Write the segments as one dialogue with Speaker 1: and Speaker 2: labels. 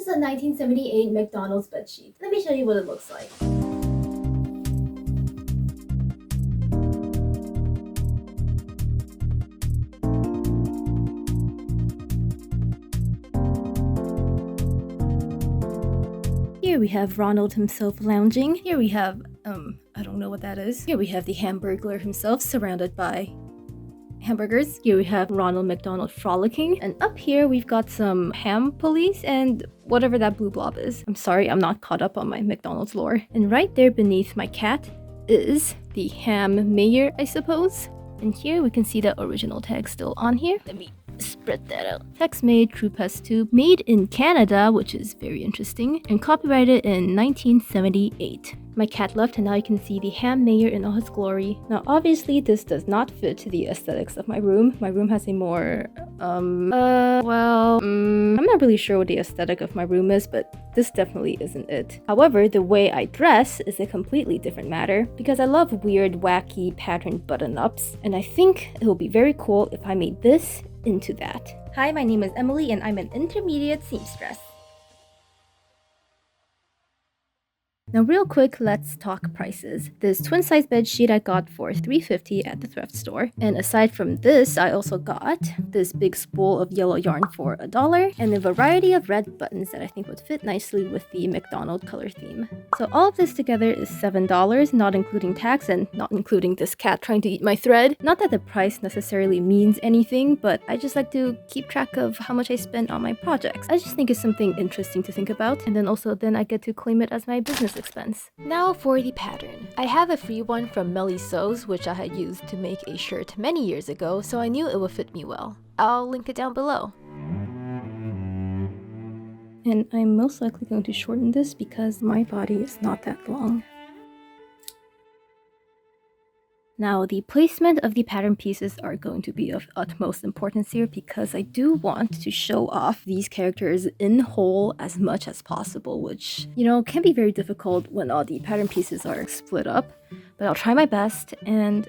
Speaker 1: is a 1978 McDonald's bedsheet. Let me show you what it looks like. Here we have Ronald himself lounging. Here we have, I don't know what that is. Here we have the Hamburglar himself surrounded by hamburgers. Here we have Ronald McDonald frolicking. And up here we've got some ham police and whatever that blue blob is. I'm sorry, I'm not caught up on my McDonald's lore. And right there beneath my cat is the ham mayor, I suppose. And here we can see the original tag still on here. Let me spread that out. Text made, True Pest Tube, made in Canada, which is very interesting, and copyrighted in 1978. My cat left and now you can see the ham mayor in all his glory. Now obviously this does not fit to the aesthetics of my room. My room has a more, I'm not really sure what the aesthetic of my room is, but this definitely isn't it. However, the way I dress is a completely different matter because I love weird, wacky, patterned button-ups, and I think it will be very cool if I made this into that. Hi, my name is Emily and I'm an intermediate seamstress. Now real quick, let's talk prices. This twin-size bed sheet I got for $3.50 at the thrift store. And aside from this, I also got this big spool of yellow yarn for $1 and a variety of red buttons that I think would fit nicely with the McDonald color theme. So all of this together is $7, not including tax and not including this cat trying to eat my thread. Not that the price necessarily means anything, but I just like to keep track of how much I spend on my projects. I just think it's something interesting to think about, and then I get to claim it as my business expense. Now for the pattern. I have a free one from Melly Sews, which I had used to make a shirt many years ago, so I knew it would fit me well. I'll link it down below. And I'm most likely going to shorten this because my body is not that long. Now, the placement of the pattern pieces are going to be of utmost importance here because I do want to show off these characters in whole as much as possible, which, can be very difficult when all the pattern pieces are split up. But I'll try my best and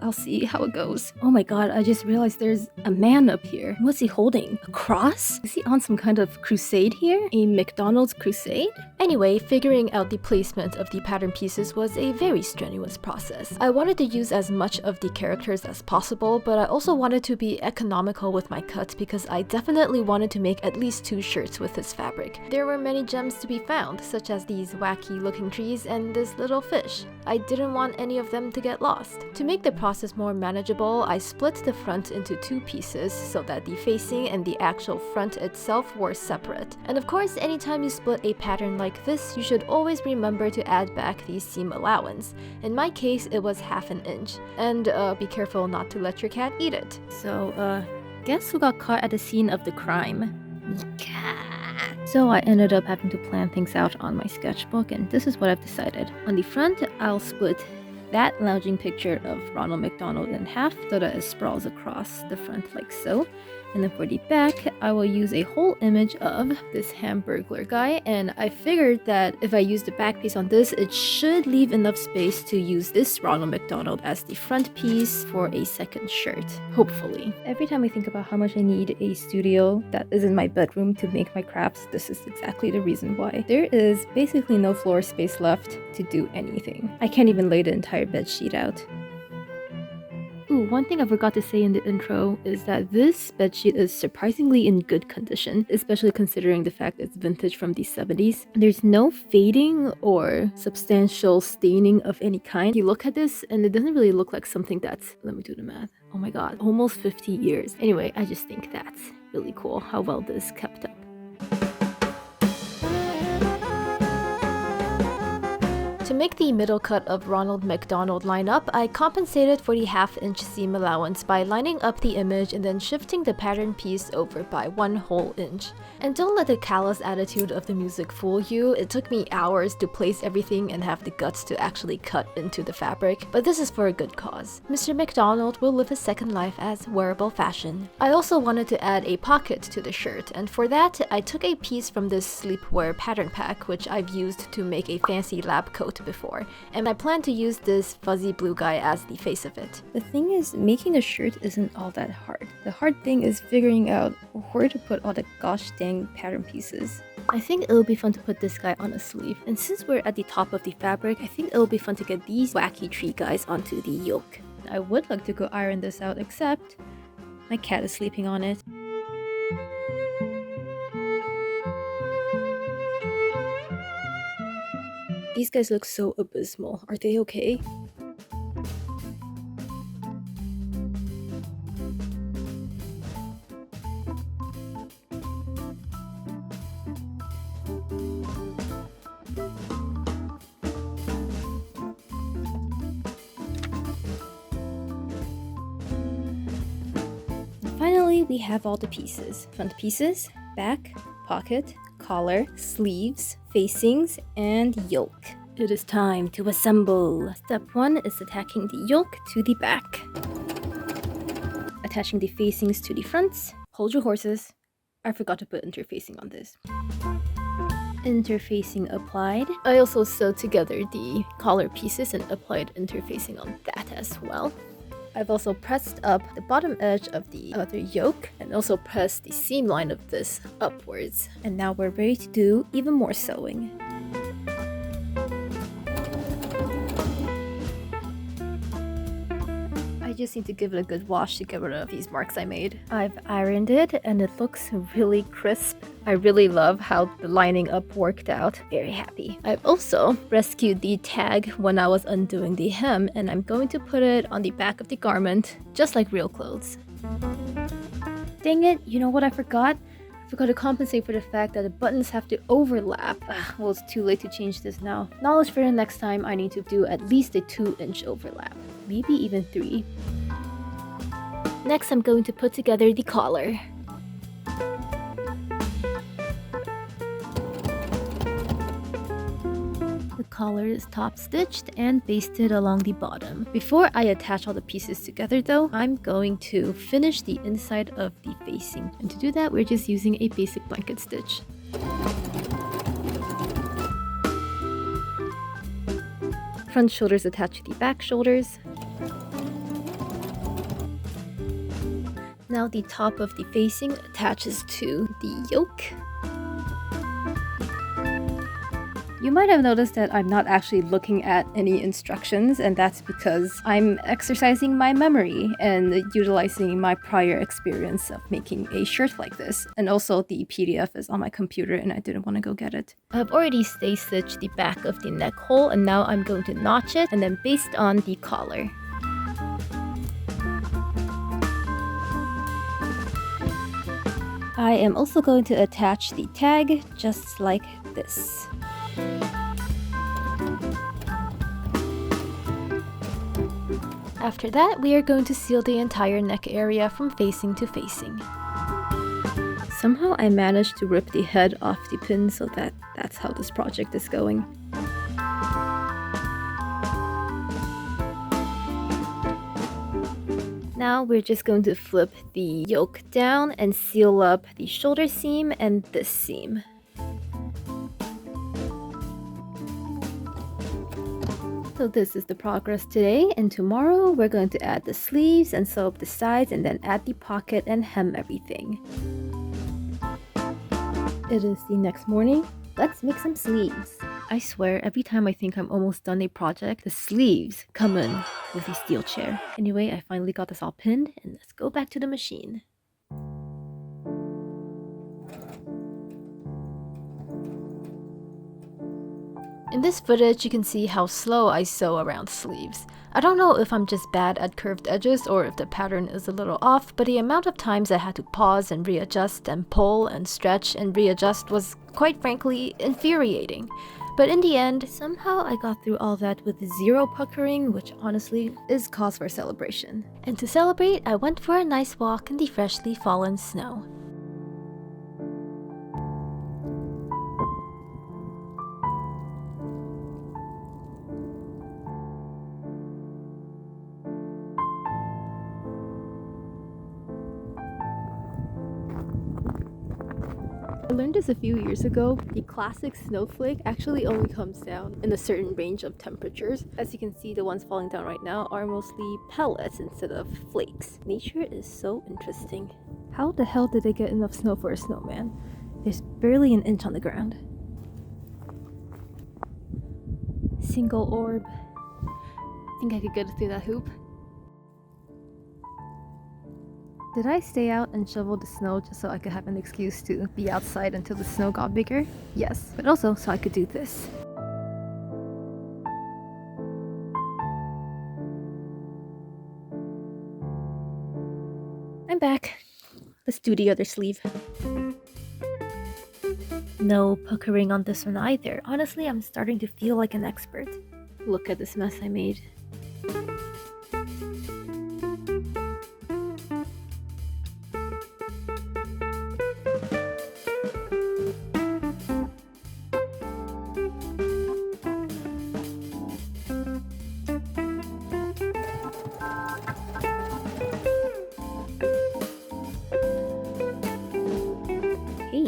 Speaker 1: I'll see how it goes. Oh my god, I just realized there's a man up here. What's he holding? A cross? Is he on some kind of crusade here? A McDonald's crusade? Anyway, figuring out the placement of the pattern pieces was a very strenuous process. I wanted to use as much of the characters as possible, but I also wanted to be economical with my cuts because I definitely wanted to make at least 2 shirts with this fabric. There were many gems to be found, such as these wacky looking trees and this little fish. I didn't want any of them to get lost. To make the process more manageable, I split the front into 2 pieces so that the facing and the actual front itself were separate. And of course, anytime you split a pattern like this, you should always remember to add back the seam allowance. In my case, it was ½ an inch. And be careful not to let your cat eat it. So, guess who got caught at the scene of the crime? So I ended up having to plan things out on my sketchbook, and this is what I've decided. On the front, I'll split that lounging picture of Ronald McDonald in half so that it sprawls across the front like so. And then for the back, I will use a whole image of this Hamburglar guy, and I figured that if I use the back piece on this, it should leave enough space to use this Ronald McDonald as the front piece for a second shirt, hopefully. Every time I think about how much I need a studio that is in my bedroom to make my crafts, this is exactly the reason why. There is basically no floor space left to do anything. I can't even lay the entire bed sheet out. Ooh, one thing I forgot to say in the intro is that this bedsheet is surprisingly in good condition, especially considering the fact it's vintage from the 70s. There's no fading or substantial staining of any kind. You look at this and it doesn't really look like something that's, let me do the math, oh my god, almost 50 years. Anyway, I just think that's really cool how well this kept up. To make the middle cut of Ronald McDonald line up, I compensated for the ½ inch seam allowance by lining up the image and then shifting the pattern piece over by 1 whole inch. And don't let the callous attitude of the music fool you, it took me hours to place everything and have the guts to actually cut into the fabric, but this is for a good cause. Mr. McDonald will live his second life as wearable fashion. I also wanted to add a pocket to the shirt, and for that, I took a piece from this sleepwear pattern pack, which I've used to make a fancy lab coat before, and I plan to use this fuzzy blue guy as the face of it. The thing is, making a shirt isn't all that hard. The hard thing is figuring out where to put all the gosh dang pattern pieces. I think it'll be fun to put this guy on a sleeve. And since we're at the top of the fabric, I think it'll be fun to get these wacky tree guys onto the yoke. I would like to go iron this out, except my cat is sleeping on it. These guys look so abysmal. Are they okay? Finally, we have all the pieces. Front pieces, back, pocket, collar, sleeves, facings, and yoke. It is time to assemble. Step 1 is attaching the yoke to the back. Attaching the facings to the fronts. Hold your horses. I forgot to put interfacing on this. Interfacing applied. I also sewed together the collar pieces and applied interfacing on that as well. I've also pressed up the bottom edge of the other yoke and also pressed the seam line of this upwards. And now we're ready to do even more sewing. I just need to give it a good wash to get rid of these marks I made. I've ironed it and it looks really crisp. I really love how the lining up worked out. Very happy. I've also rescued the tag when I was undoing the hem, and I'm going to put it on the back of the garment, just like real clothes. Dang it, you know what I forgot? I forgot to compensate for the fact that the buttons have to overlap. Well, it's too late to change this now. Knowledge for the next time, I need to do at least a 2-inch overlap. Maybe even 3. Next, I'm going to put together the collar. The collar is top stitched and basted along the bottom. Before I attach all the pieces together though, I'm going to finish the inside of the facing. And to do that, we're just using a basic blanket stitch. Front shoulders attach to the back shoulders. Now the top of the facing attaches to the yoke. You might have noticed that I'm not actually looking at any instructions, and that's because I'm exercising my memory and utilizing my prior experience of making a shirt like this. And also the PDF is on my computer and I didn't want to go get it. I've already stay stitched the back of the neck hole, and now I'm going to notch it and then baste on the collar. I am also going to attach the tag just like this. After that, we are going to seal the entire neck area from facing to facing. Somehow I managed to rip the head off the pin, so that's how this project is going. Now we're just going to flip the yoke down and seal up the shoulder seam and this seam. So this is the progress today, and tomorrow we're going to add the sleeves and sew up the sides and then add the pocket and hem everything. It is the next morning. Let's make some sleeves. I swear, every time I think I'm almost done a project, the sleeves come in with the steel chair. Anyway, I finally got this all pinned, and let's go back to the machine. In this footage, you can see how slow I sew around sleeves. I don't know if I'm just bad at curved edges or if the pattern is a little off, but the amount of times I had to pause and readjust and pull and stretch and readjust was, quite frankly, infuriating. But in the end, somehow I got through all that with zero puckering, which honestly is cause for celebration. And to celebrate, I went for a nice walk in the freshly fallen snow. I learned this a few years ago. The classic snowflake actually only comes down in a certain range of temperatures. As you can see, the ones falling down right now are mostly pellets instead of flakes. Nature is so interesting. How the hell did they get enough snow for a snowman? There's barely an inch on the ground. Single orb. I think I could get it through that hoop. Did I stay out and shovel the snow just so I could have an excuse to be outside until the snow got bigger? Yes, but also so I could do this. I'm back. Let's do the other sleeve. No puckering on this one either. Honestly, I'm starting to feel like an expert. Look at this mess I made.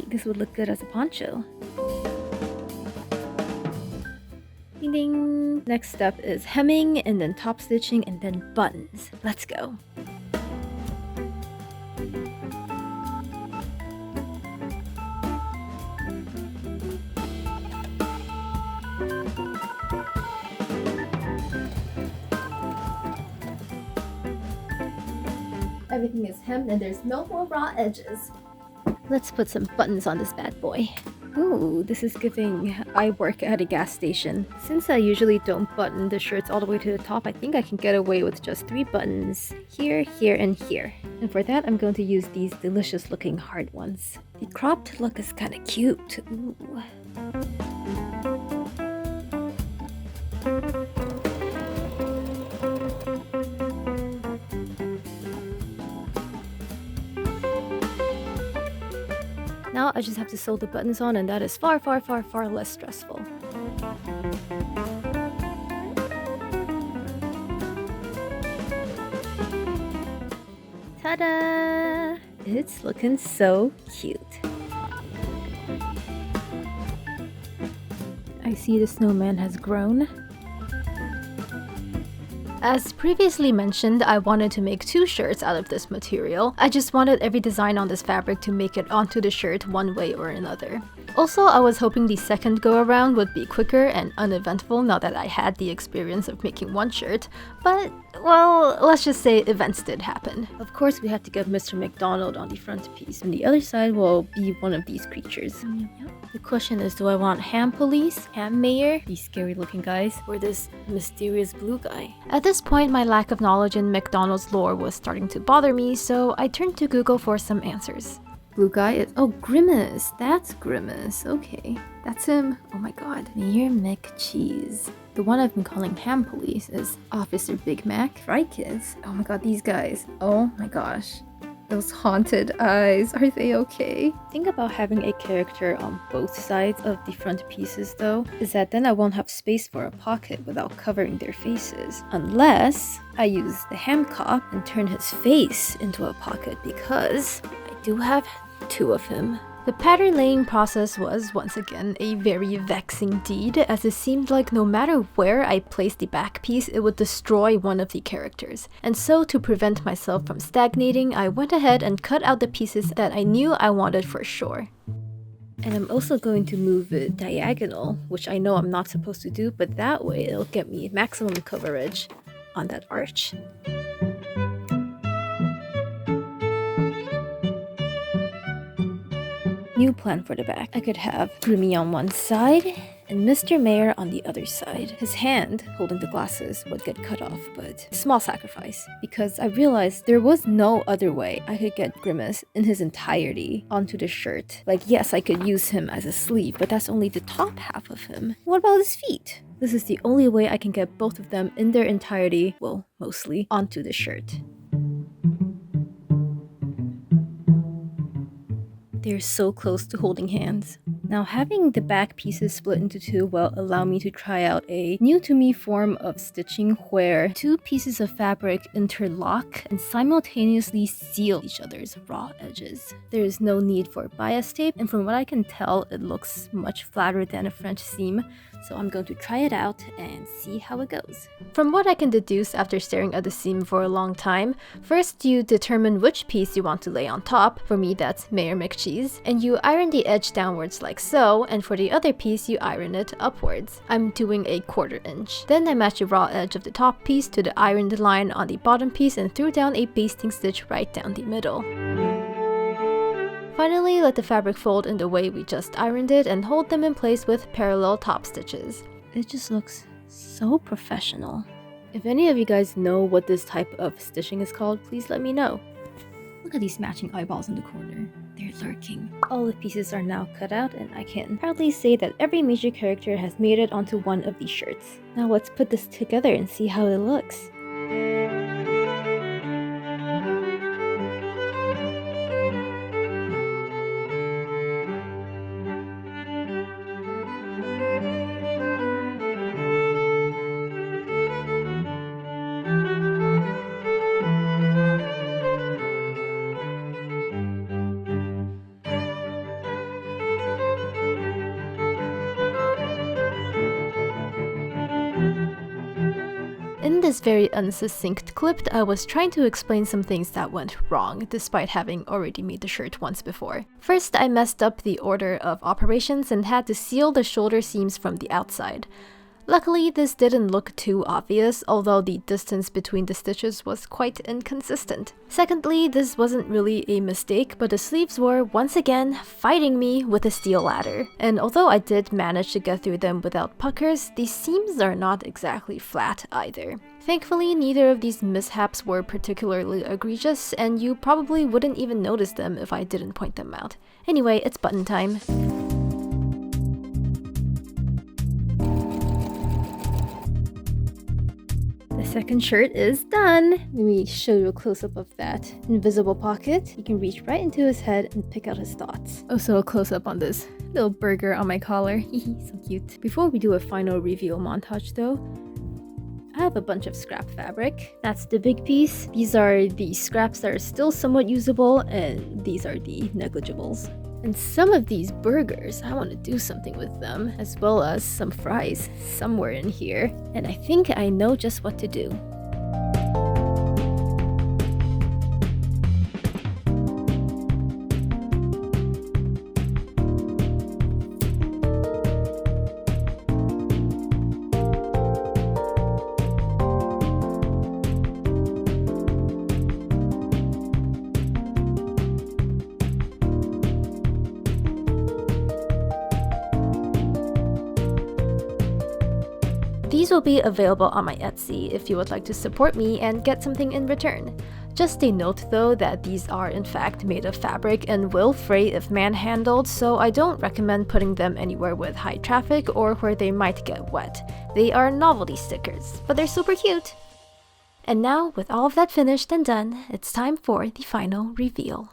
Speaker 1: This would look good as a poncho. Ding ding! Next step is hemming, and then top stitching, and then buttons. Let's go! Everything is hemmed and there's no more raw edges. Let's put some buttons on this bad boy. Ooh, this is giving I work at a gas station. Since I usually don't button the shirts all the way to the top, I think I can get away with just 3 buttons. Here, here, and here. And for that, I'm going to use these delicious looking hard ones. The cropped look is kinda cute. Ooh. Now I just have to sew the buttons on, and that is far, far, far, far less stressful. Ta-da! It's looking so cute. I see the snowman has grown. As previously mentioned, I wanted to make 2 shirts out of this material. I just wanted every design on this fabric to make it onto the shirt one way or another. Also, I was hoping the second go around would be quicker and uneventful now that I had the experience of making 1 shirt, but, well, let's just say events did happen. Of course, we had to get Mr. McDonald on the front piece, and the other side will be one of these creatures. The question is, do I want ham police, ham mayor, these scary looking guys, or this mysterious blue guy? At this point, my lack of knowledge in McDonald's lore was starting to bother me, so I turned to Google for some answers. Blue guy is— oh, Grimace! That's Grimace, okay. That's him. Oh my god. Mayor McCheese. The one I've been calling ham police is Officer Big Mac. Fry Kids. Oh my god, these guys. Oh my gosh. Those haunted eyes, are they okay? Think about having a character on both sides of the front pieces though, is that then I won't have space for a pocket without covering their faces. Unless I use the ham cop and turn his face into a pocket, because I do have 2 of him. The pattern laying process was, once again, a very vexing deed, as it seemed like no matter where I placed the back piece, it would destroy one of the characters. And so, to prevent myself from stagnating, I went ahead and cut out the pieces that I knew I wanted for sure. And I'm also going to move it diagonal, which I know I'm not supposed to do, but that way it'll get me maximum coverage on that arch. New plan for the back. I could have Grimmy on one side and Mr. Mayor on the other side. His hand, holding the glasses, would get cut off, but small sacrifice. Because I realized there was no other way I could get Grimace in his entirety onto the shirt. Like, yes, I could use him as a sleeve, but that's only the top half of him. What about his feet? This is the only way I can get both of them in their entirety, well, mostly, onto the shirt. They're so close to holding hands. Now, having the back pieces split into 2 will allow me to try out a new to me form of stitching where 2 pieces of fabric interlock and simultaneously seal each other's raw edges. There is no need for bias tape, and from what I can tell, it looks much flatter than a French seam, so I'm going to try it out and see how it goes. From what I can deduce after staring at the seam for a long time, first you determine which piece you want to lay on top. For me, that's Mayor McCheese. these, and you iron the edge downwards like so, and for the other piece you iron it upwards. I'm doing a 1/4 inch. Then I match the raw edge of the top piece to the ironed line on the bottom piece and threw down a basting stitch right down the middle. Finally, let the fabric fold in the way we just ironed it and hold them in place with parallel top stitches. It just looks so professional. If any of you guys know what this type of stitching is called, please let me know. Look at these matching eyeballs in the corner. They're lurking. All the pieces are now cut out, and I can proudly say that every major character has made it onto one of these shirts. Now let's put this together and see how it looks. In this very unsuccinct clip, I was trying to explain some things that went wrong, despite having already made the shirt once before. First, I messed up the order of operations and had to seal the shoulder seams from the outside. Luckily, this didn't look too obvious, although the distance between the stitches was quite inconsistent. Secondly, this wasn't really a mistake, but the sleeves were, once again, fighting me with a steel ladder. And although I did manage to get through them without puckers, the seams are not exactly flat either. Thankfully, neither of these mishaps were particularly egregious, and you probably wouldn't even notice them if I didn't point them out. Anyway, it's button time. The second shirt is done. Let me show you a close-up of that invisible pocket. You can reach right into his head and pick out his thoughts. Also a close-up on this little burger on my collar. So cute. Before we do a final reveal montage though, I have a bunch of scrap fabric. That's the big piece. These are the scraps that are still somewhat usable, and these are the negligibles. And some of these burgers, I want to do something with them, as well as some fries somewhere in here. And I think I know just what to do. These will be available on my Etsy if you would like to support me and get something in return. Just a note though that these are in fact made of fabric and will fray if manhandled, so I don't recommend putting them anywhere with high traffic or where they might get wet. They are novelty stickers, but they're super cute! And now, with all of that finished and done, it's time for the final reveal.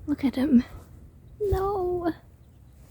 Speaker 1: Look at him.